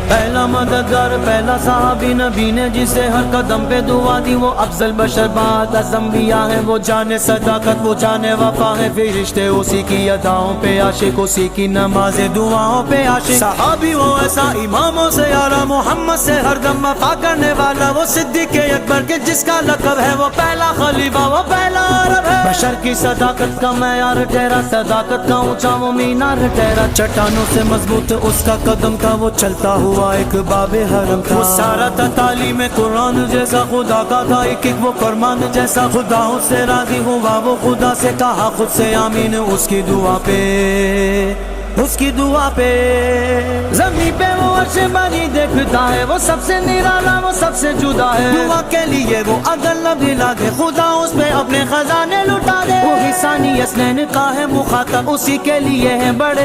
پہلا مددگار پہلا صحابی نبی نے جسے ہر قدم پہ دعا دی، وہ افضل بشر بعد از انبیاء ہے، وہ جانے صداقت وہ جانے وفا ہے، فرشتے اسی کی اداؤں پہ عاشق، اسی کی نماز دعاؤں پہ عاشق، صحابی وہ ایسا اماموں سے یارا، محمد سے ہر دم وفا کرنے والا، وہ صدیق اکبر کے جس کا لقب ہے، وہ پہلا خلیفہ وہ پہلا عرب ہے، بشر کی صداقت کا معیار ٹھہرا، صداقت کا اونچا وہ مینار ٹھہرا، چٹانوں سے مضبوط اس کا قدم تھا، وہ چلتا ہوا ایک باب حرم تھا، وہ سارا تھا تعلیم قرآن جیسا خدا کا تھا، ایک ایک وہ فرمان جیسا، خدا اس سے راضی ہوا، وہ خدا سے کہا خود سے آمین، اس کی دعا پہ اس کی دعا پہ زمین پہ وہ عرش بانی دیکھتا ہے، وہ سب سے نرالا وہ سب سے جدا ہے، دعا کے لیے وہ اگر لب ہلا دے، خدا اس پہ اپنے خزانے لٹا دے، وہی ثانی اسنین کا ہے مخاطب، اسی کے لیے ہے بڑے